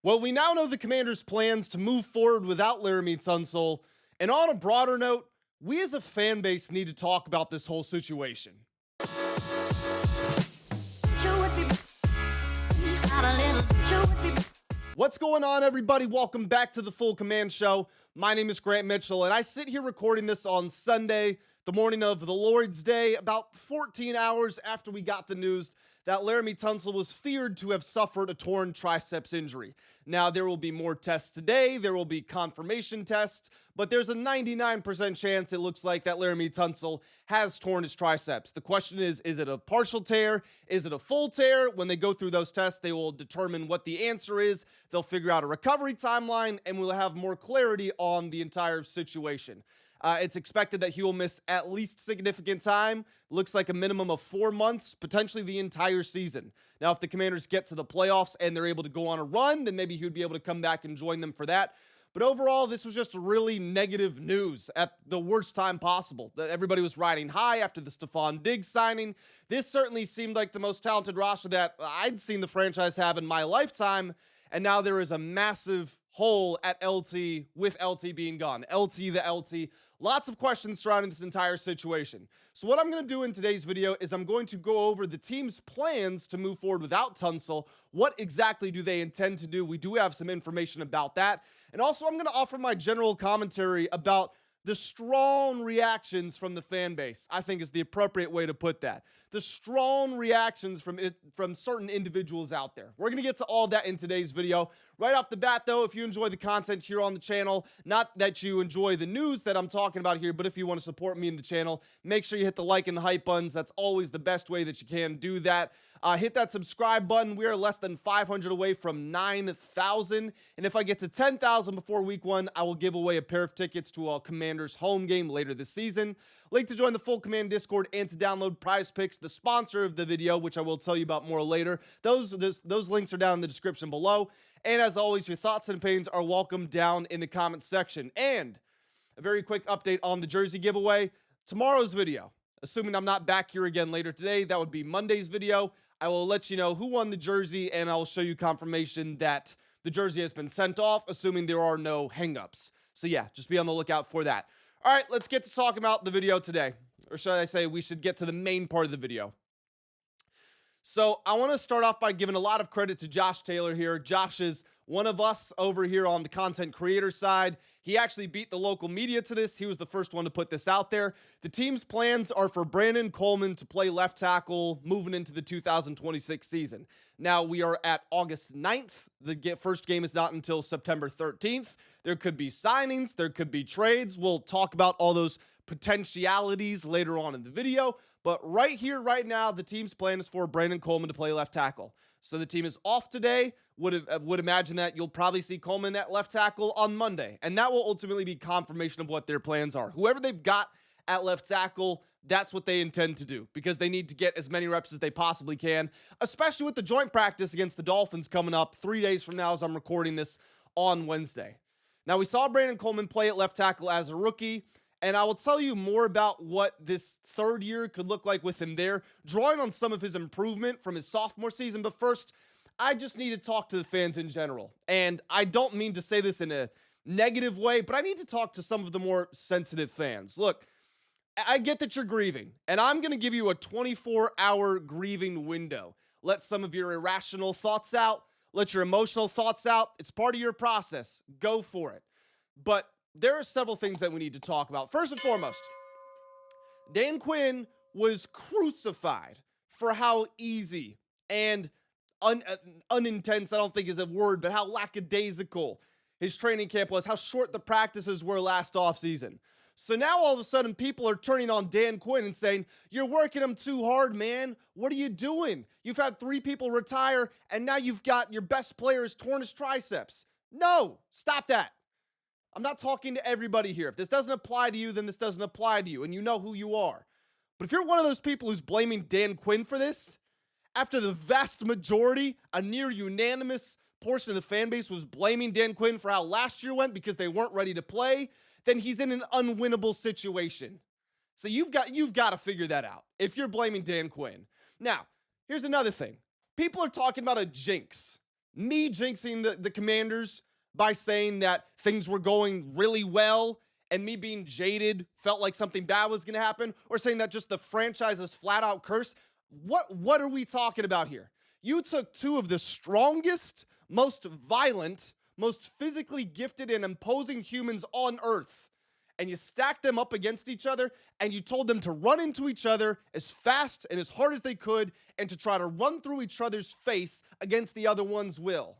Well, we now know the Commanders' plans to move forward without Laremy Tunsil. And on a broader note, we as a fan base need to talk about this whole situation. What's going on, everybody? Welcome back to the Full Command Show. My name is Grant Mitchell, and I sit here recording this on Sunday, the morning of the Lord's Day, about 14 hours after we got the news that Laremy Tunsil was feared to have suffered a torn triceps injury. Now, there will be more tests today. There will be confirmation tests, but there's a 99% chance it looks like that Laremy Tunsil has torn his triceps. The question is it a partial tear? Is it a full tear? When they go through those tests, they will determine what the answer is. They'll figure out a recovery timeline, and we'll have more clarity on the entire situation. It's expected that he will miss at least significant time. Looks like a minimum of 4 months, potentially the entire season. Now, if the Commanders get to the playoffs and they're able to go on a run, then maybe he would be able to come back and join them for that. But overall, this was just really negative news at the worst time possible. Everybody was riding high after the Stephon Diggs signing. This certainly seemed like the most talented roster that I'd seen the franchise have in my lifetime. And now there is a massive hole at LT with LT being gone. LT the LT. Lots of questions surrounding this entire situation. So what I'm going to do in today's video is I'm going to go over the team's plans to move forward without Tunsil. What exactly do they intend to do? We do have some information about that. And also I'm going to offer my general commentary about the strong reactions from the fan base, I think is the appropriate way to put that. The strong reactions from certain individuals out there. We're going to get to all that in today's video. Right off the bat, though, if you enjoy the content here on the channel, not that you enjoy the news that I'm talking about here, but if you want to support me in the channel, make sure you hit the like and the hype buttons. That's always the best way that you can do that. Hit that subscribe button. We are less than 500 away from 9,000. And if I get to 10,000 before week 1, I will give away a pair of tickets to a Commanders home game later this season. Link to join the Full Command Discord and to download PrizePicks, the sponsor of the video, which I will tell you about more later. Those links are down in the description below. And as always, your thoughts and opinions are welcome down in the comments section. And a very quick update on the jersey giveaway. Tomorrow's video, assuming I'm not back here again later today, that would be Monday's video. I will let you know who won the jersey, and I'll show you confirmation that the jersey has been sent off, assuming there are no hangups. So yeah, just be on the lookout for that. All right, let's get to talking about the video today. Or should I say we should get to the main part of the video. So I want to start off by giving a lot of credit to Josh Taylor here. Josh is one of us over here on the content creator side. He actually beat the local media to this. He was the first one to put this out there. The team's plans are for Coleman to play left tackle moving into the 2026 season. Now, we are at August 9th. The first game is not until September 13th. There could be signings. There could be trades. We'll talk about all those potentialities later on in the video. But right here, right now, the team's plan is for Coleman to play left tackle. So the team is off today. Would imagine that you'll probably see Coleman at left tackle on Monday. And that will ultimately be confirmation of what their plans are. Whoever they've got at left tackle, that's what they intend to do because they need to get as many reps as they possibly can, especially with the joint practice against the Dolphins coming up 3 days from now as I'm recording this on Wednesday. Now, we saw Coleman play at left tackle as a rookie. And I will tell you more about what this third year could look like with him there, drawing on some of his improvement from his sophomore season. But first, I just need to talk to the fans in general. And I don't mean to say this in a negative way, but I need to talk to some of the more sensitive fans. Look, I get that you're grieving, and I'm going to give you a 24-hour grieving window. Let some of your irrational thoughts out. Let your emotional thoughts out. It's part of your process. Go for it. But there are several things that we need to talk about. First and foremost, Dan Quinn was crucified for how easy and unintense, I don't think is a word, but how lackadaisical his training camp was, how short the practices were last offseason. So now all of a sudden people are turning on Dan Quinn and saying, you're working him too hard, man. What are you doing? You've had 3 people retire, and now you've got your best player has torn his triceps. No, stop that. I'm not talking to everybody here. If this doesn't apply to you, then this doesn't apply to you, and you know who you are. But if you're one of those people who's blaming Dan Quinn for this, after the vast majority, a near unanimous portion of the fan base was blaming Dan Quinn for how last year went because they weren't ready to play, then he's in an unwinnable situation. So you've got to figure that out if you're blaming Dan Quinn. Now, here's another thing. People are talking about a jinx. me jinxing the Commanders by saying that things were going really well and me being jaded felt like something bad was going to happen, or saying that just the franchise is flat out cursed. What are we talking about here? You took two of the strongest, most violent, most physically gifted and imposing humans on earth, and you stacked them up against each other, and you told them to run into each other as fast and as hard as they could, and to try to run through each other's face against the other one's will.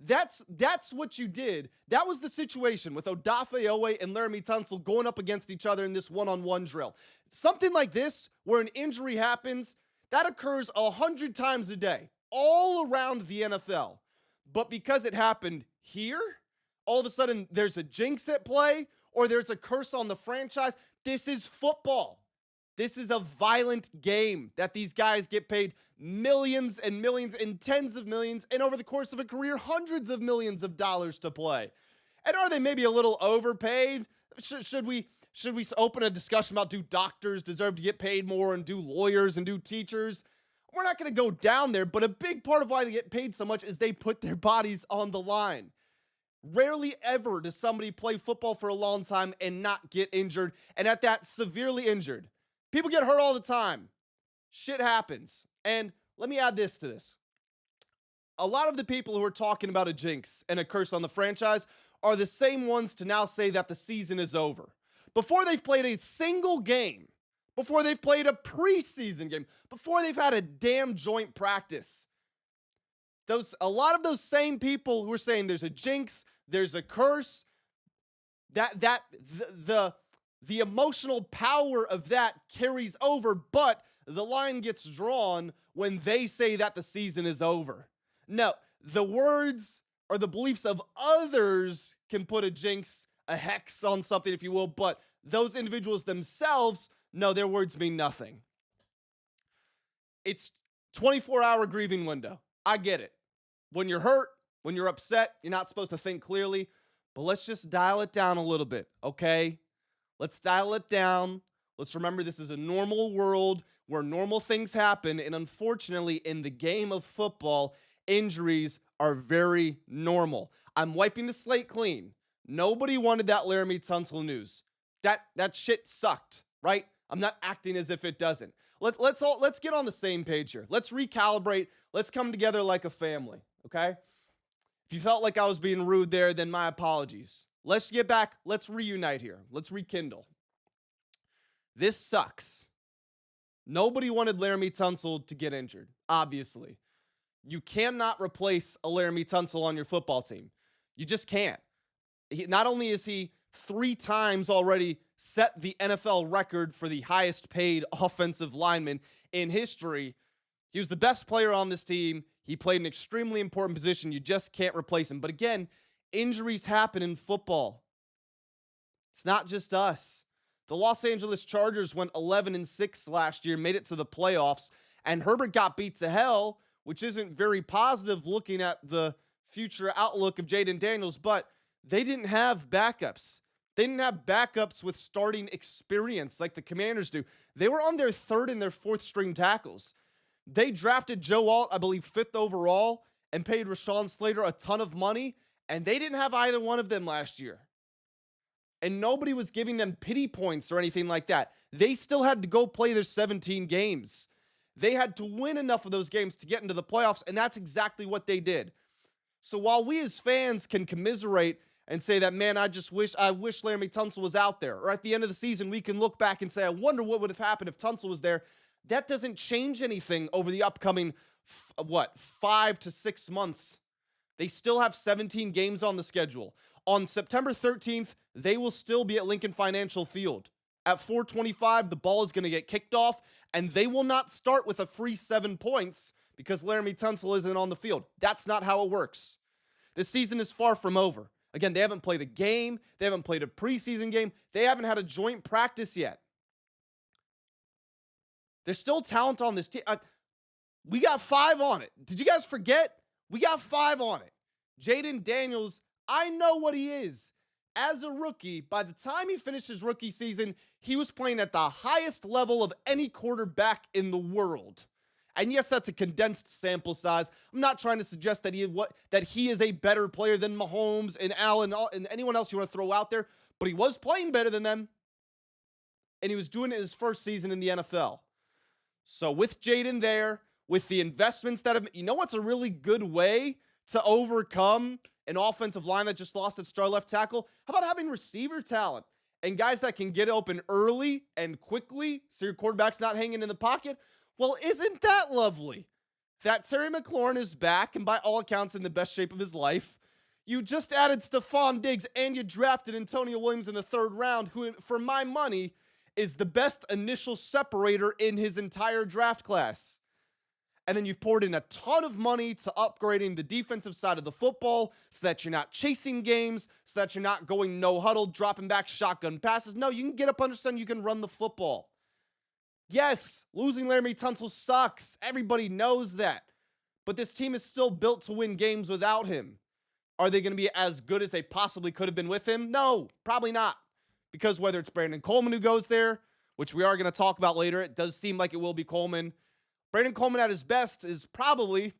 That's what you did. That was the situation with Odafe Owe and Laremy Tunsil going up against each other in this one-on-one drill. Something like this, where an injury happens, that occurs 100 times a day, all around the NFL. But because it happened here, all of a sudden there's a jinx at play, or there's a curse on the franchise. This is football. This is a violent game that these guys get paid millions and millions and tens of millions, and over the course of a career, hundreds of millions of dollars to play. And are they maybe a little overpaid? Should we open a discussion about, do doctors deserve to get paid more, and do lawyers and do teachers? We're not going to go down there, but a big part of why they get paid so much is they put their bodies on the line. Rarely ever does somebody play football for a long time and not get injured, and at that, severely injured. People get hurt all the time. Shit happens. And let me add this to this. A lot of the people who are talking about a jinx and a curse on the franchise are the same ones to now say that the season is over. Before they've played a single game, before they've played a preseason game, before they've had a damn joint practice. A lot of those same people who are saying there's a jinx, there's a curse, the emotional power of that carries over, but the line gets drawn when they say that the season is over. No, the words or the beliefs of others can put a jinx, a hex on something, if you will, but those individuals themselves, no, their words mean nothing. It's 24-hour grieving window. I get it. When you're hurt, when you're upset, you're not supposed to think clearly, but let's just dial it down a little bit, okay? Let's dial it down. Let's remember this is a normal world where normal things happen, and unfortunately, in the game of football, injuries are very normal. I'm wiping the slate clean. Nobody wanted that Laremy Tunsil news. That shit sucked, right? I'm not acting as if it doesn't. Let's get on the same page here. Let's recalibrate. Let's come together like a family, okay? If you felt like I was being rude there, then my apologies. Let's get back. Let's reunite here. Let's rekindle. This sucks. Nobody wanted Laremy Tunsil to get injured, obviously. You cannot replace a Laremy Tunsil on your football team. You just can't. Not only is he 3 times already set the NFL record for the highest paid offensive lineman in history, he was the best player on this team. He played an extremely important position. You just can't replace him. But again, injuries happen in football. It's not just us. The Los Angeles Chargers went 11-6 last year, made it to the playoffs, and Herbert got beat to hell, which isn't very positive looking at the future outlook of Jayden Daniels, but they didn't have backups. They didn't have backups with starting experience like the Commanders do. They were on their 3rd and their 4th string tackles. They drafted Joe Alt, I believe, 5th overall, and paid Rashawn Slater a ton of money, and they didn't have either one of them last year. And nobody was giving them pity points or anything like that. They still had to go play their 17 games. They had to win enough of those games to get into the playoffs, and that's exactly what they did. So while we as fans can commiserate and say that, man, I wish Laremy Tunsil was out there, or at the end of the season, we can look back and say, I wonder what would have happened if Tunsil was there. That doesn't change anything over the upcoming, 5 to 6 months. They still have 17 games on the schedule. On September 13th, they will still be at Lincoln Financial Field. At 4:25, the ball is going to get kicked off, and they will not start with a free 7 points because Laremy Tunsil isn't on the field. That's not how it works. This season is far from over. Again, they haven't played a game. They haven't played a preseason game. They haven't had a joint practice yet. There's still talent on this team. We got 5 on it. Did you guys forget? We got 5 on it. Jayden Daniels, I know what he is. As a rookie, by the time he finished his rookie season, he was playing at the highest level of any quarterback in the world. And yes, that's a condensed sample size. I'm not trying to suggest that he is a better player than Mahomes and Allen and anyone else you want to throw out there, but he was playing better than them. And he was doing it in his first season in the NFL. So with Jayden there, with the investments that have, you know what's a really good way to overcome an offensive line that just lost its star left tackle? How about having receiver talent and guys that can get open early and quickly so your quarterback's not hanging in the pocket? Well, isn't that lovely that Terry McLaurin is back and by all accounts in the best shape of his life? You just added Stephon Diggs and you drafted Antonio Williams in the 3rd round, who, for my money, is the best initial separator in his entire draft class. And then you've poured in a ton of money to upgrading the defensive side of the football so that you're not chasing games, so that you're not going no huddle, dropping back shotgun passes. No, you can get up under center, you can run the football. Yes, losing Laremy Tunsil sucks. Everybody knows that. But this team is still built to win games without him. Are they going to be as good as they possibly could have been with him? No, probably not. Because whether it's Brandon Coleman who goes there, which we are going to talk about later, it does seem like it will be Coleman. Brandon Coleman at his best is probably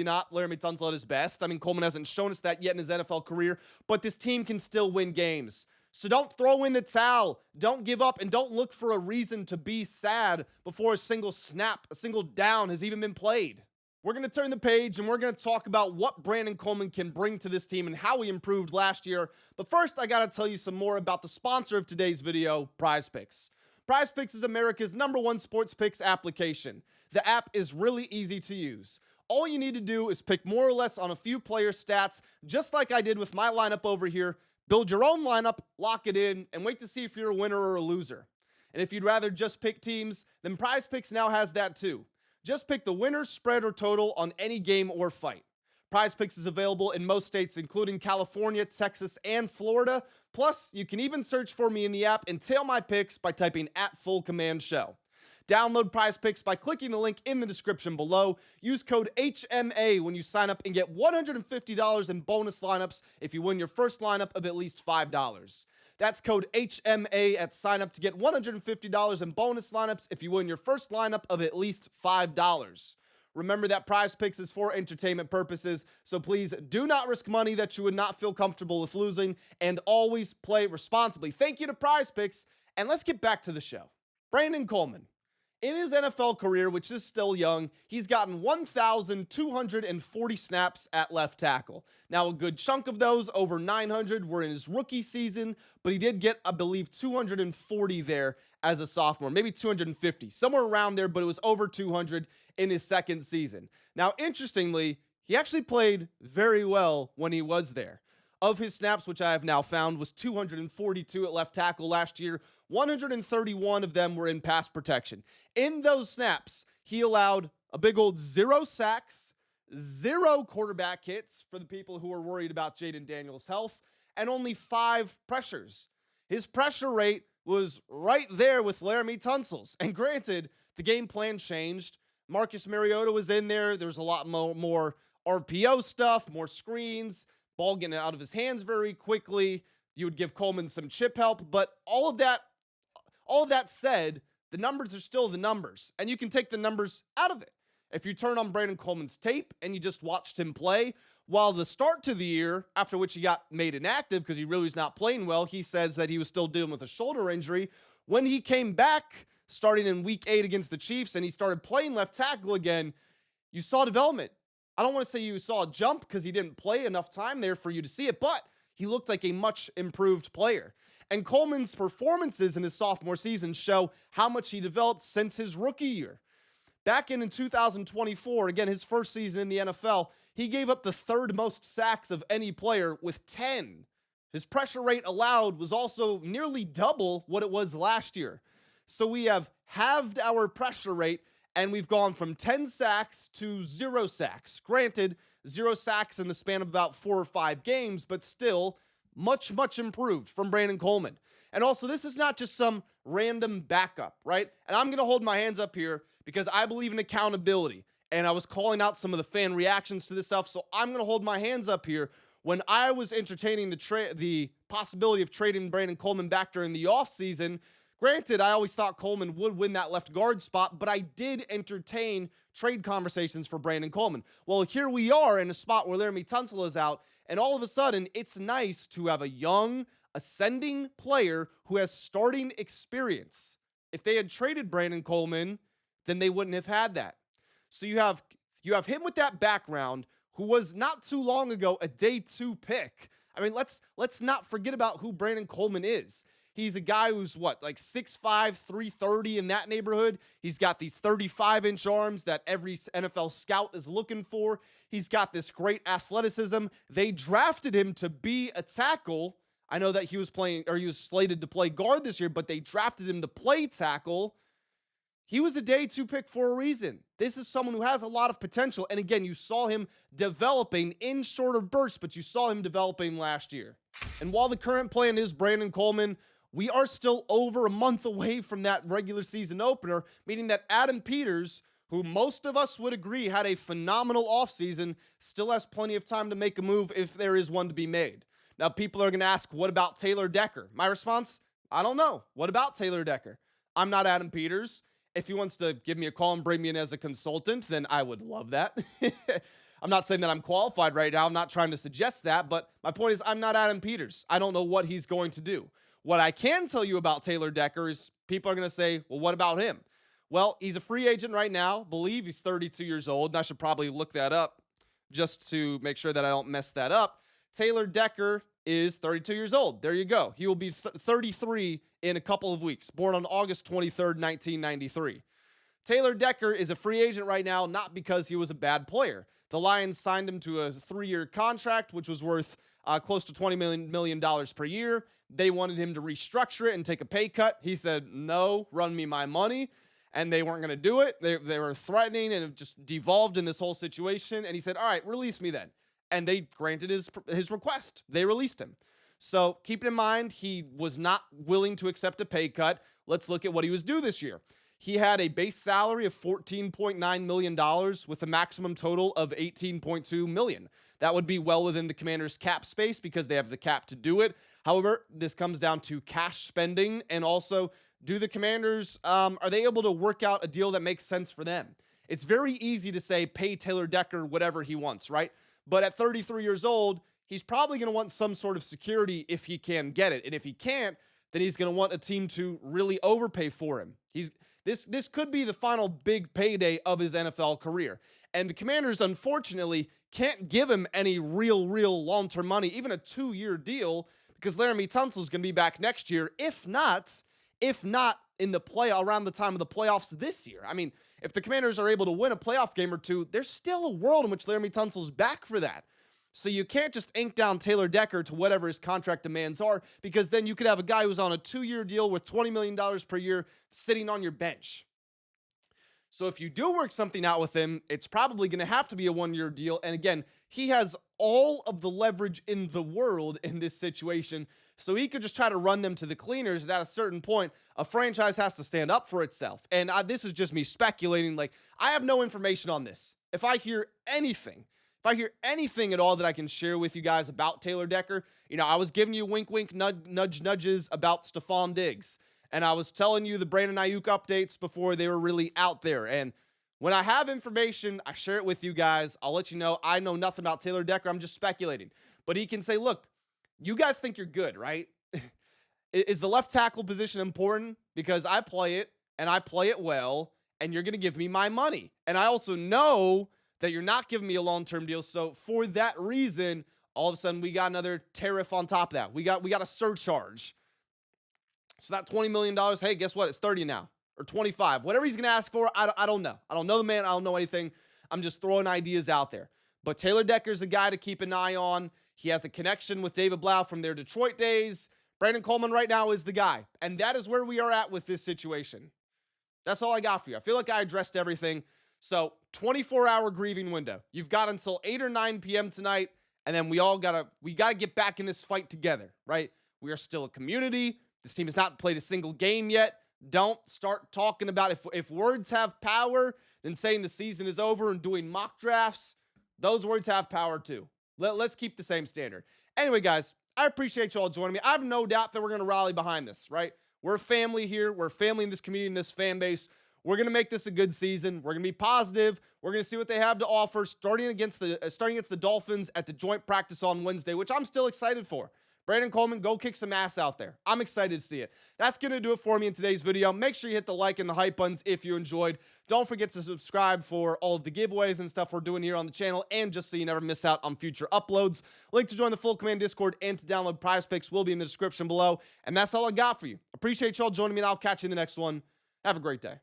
not Laremy Tunsil at his best. I mean, Coleman hasn't shown us that yet in his NFL career, but this team can still win games. So don't throw in the towel. Don't give up, and don't look for a reason to be sad before a single snap, a single down has even been played. We're going to turn the page, and we're going to talk about what Brandon Coleman can bring to this team and how he improved last year. But first, I got to tell you some more about the sponsor of today's video, PrizePicks. PrizePicks is America's #1 sports picks application. The app is really easy to use. All you need to do is pick more or less on a few player stats, just like I did with my lineup over here. Build your own lineup, lock it in, and wait to see if you're a winner or a loser. And if you'd rather just pick teams, then PrizePicks now has that too. Just pick the winner, spread, or total on any game or fight. PrizePicks is available in most states, including California, Texas, and Florida. Plus, you can even search for me in the app and tail my picks by typing @FullCommandShow. Download PrizePicks by clicking the link in the description below. Use code HMA when you sign up and get $150 in bonus lineups if you win your first lineup of at least $5. That's code HMA at sign up to get $150 in bonus lineups if you win your first lineup of at least $5. Remember that PrizePicks is for entertainment purposes, so please do not risk money that you would not feel comfortable with losing, and always play responsibly. Thank you to PrizePicks, and let's get back to the show. Brandon Coleman. In his NFL career, which is still young, he's gotten 1,240 snaps at left tackle. Now, a good chunk of those, over 900, were in his rookie season, but he did get, I believe, 240 there as a sophomore, maybe 250, somewhere around there, but it was over 200 in his second season. Now, interestingly, he actually played very well when he was there. Of his snaps, which I have now found, was 242 at left tackle last year. 131 of them were in pass protection. In those snaps, he allowed a big old 0 sacks, 0 quarterback hits for the people who are worried about Jayden Daniels' health, and only 5 pressures. His pressure rate was right there with Laremy Tunsil's. And granted, the game plan changed. Marcus Mariota was in there. There's a lot more RPO stuff, more screens, ball getting out of his hands very quickly. You would give Coleman some chip help, but all of that said, the numbers are still the numbers, and you can take the numbers out of it. If you turn on Brandon Coleman's tape and you just watched him play, while the start to the year, after which he got made inactive because he really was not playing well, he says that he was still dealing with a shoulder injury. When he came back, starting in week 8 against the Chiefs, and he started playing left tackle again, you saw development. I don't want to say you saw a jump because he didn't play enough time there for you to see it, but he looked like a much improved player. And Coleman's performances in his sophomore season show how much he developed since his rookie year. Back in 2024, again, his first season in the NFL, he gave up the 3rd most sacks of any player with 10. His pressure rate allowed was also nearly double what it was last year. So we have halved our pressure rate, and we've gone from 10 sacks to 0 sacks. Granted, 0 sacks in the span of about 4 or 5 games, but still much, much improved from Brandon Coleman. And also, this is not just some random backup, right? And I'm going to hold my hands up here because I believe in accountability. And I was calling out some of the fan reactions to this stuff, so I'm going to hold my hands up here. When I was entertaining the possibility of trading Brandon Coleman back during the offseason, Granted, I always thought Coleman would win that left guard spot, but I did entertain trade conversations for Brandon Coleman. Well, here we are in a spot where Laremy Tunsil is out, and all of a sudden, it's nice to have a young, ascending player who has starting experience. If they had traded Brandon Coleman, then they wouldn't have had that. So you have him with that background, who was not too long ago a day 2 pick. I mean, let's not forget about who Brandon Coleman is. He's a guy who's like 6'5", 330 in that neighborhood. He's got these 35-inch arms that every NFL scout is looking for. He's got this great athleticism. They drafted him to be a tackle. I know that he was slated to play guard this year, but they drafted him to play tackle. He was a day 2 pick for a reason. This is someone who has a lot of potential. And again, you saw him developing in shorter bursts, but you saw him developing last year. And while the current plan is Brandon Coleman, we are still over a month away from that regular season opener, meaning that Adam Peters, who most of us would agree had a phenomenal offseason, still has plenty of time to make a move if there is one to be made. Now, people are going to ask, what about Taylor Decker? My response, I don't know. What about Taylor Decker? I'm not Adam Peters. If he wants to give me a call and bring me in as a consultant, then I would love that. I'm not saying that I'm qualified right now. I'm not trying to suggest that, but my point is I'm not Adam Peters. I don't know what he's going to do. What I can tell you about Taylor Decker is people are going to say, well, what about him? Well, he's a free agent right now. Believe he's 32 years old, and I should probably look that up just to make sure that I don't mess that up. Taylor Decker is 32 years old. There you go. He will be 33 in a couple of weeks, born on August 23rd, 1993. Taylor Decker is a free agent right now, not because he was a bad player. The Lions signed him to a 3-year contract, which was worth close to $20 million per year. They wanted him to restructure it and take a pay cut. He said, no, run me my money. And they weren't going to do it. They were threatening, and it just devolved in this whole situation. And he said, all right, release me then. And they granted his request. They released him. So keep in mind, he was not willing to accept a pay cut. Let's look at what he was due this year. He had a base salary of $14.9 million with a maximum total of $18.2 million. That would be well within the Commanders' cap space because they have the cap to do it. However, this comes down to cash spending, and also, do the Commanders, are they able to work out a deal that makes sense for them? It's very easy to say pay Taylor Decker whatever he wants, right? But at 33 years old, he's probably going to want some sort of security if he can get it. And if he can't, then he's going to want a team to really overpay for him. This could be the final big payday of his NFL career. And the Commanders, unfortunately, can't give him any real long-term money, even a 2-year deal, because Laremy Tunsil is going to be back next year, if not in the around the time of the playoffs this year. I mean, if the Commanders are able to win a playoff game or two, there's still a world in which Laremy Tunsil's back for that. So you can't just ink down Taylor Decker to whatever his contract demands are, because then you could have a guy who's on a 2-year deal with $20 million per year sitting on your bench. So if you do work something out with him, it's probably going to have to be a 1-year deal. And again, he has all of the leverage in the world in this situation. So he could just try to run them to the cleaners. And at a certain point, a franchise has to stand up for itself. And this is just me speculating. Like, I have no information on this. If I hear anything at all that I can share with you guys about Taylor Decker, I was giving you wink, nudges about Stephon Diggs. And I was telling you the Brandon Ayuk updates before they were really out there. And when I have information, I share it with you guys. I'll let you know. I know nothing about Taylor Decker. I'm just speculating. But he can say, look, you guys think you're good, right? Is the left tackle position important? Because I play it, and I play it well, and you're going to give me my money. And I also know that you're not giving me a long-term deal. So for that reason, all of a sudden, we got another tariff on top of that. We got a surcharge. So that $20 million, hey, guess what? It's 30 now, or 25. Whatever he's going to ask for, I don't know. I don't know the man. I don't know anything. I'm just throwing ideas out there. But Taylor Decker's a guy to keep an eye on. He has a connection with David Blau from their Detroit days. Brandon Coleman right now is the guy. And that is where we are at with this situation. That's all I got for you. I feel like I addressed everything. So 24-hour grieving window. You've got until 8 or 9 p.m. tonight, and then we gotta get back in this fight together, right? We are still a community. This team has not played a single game yet. Don't start talking about if words have power, then saying the season is over and doing mock drafts. Those words have power too. Let's keep the same standard. Anyway, guys, I appreciate you all joining me. I have no doubt that we're going to rally behind this, right? We're family here. We're family in this community, in this fan base. We're going to make this a good season. We're going to be positive. We're going to see what they have to offer starting against the Dolphins at the joint practice on Wednesday, which I'm still excited for. Brandon Coleman, go kick some ass out there. I'm excited to see it. That's going to do it for me in today's video. Make sure you hit the like and the hype buttons if you enjoyed. Don't forget to subscribe for all of the giveaways and stuff we're doing here on the channel, and just so you never miss out on future uploads. Link to join the Full Command Discord and to download PrizePicks will be in the description below. And that's all I got for you. Appreciate y'all joining me, and I'll catch you in the next one. Have a great day.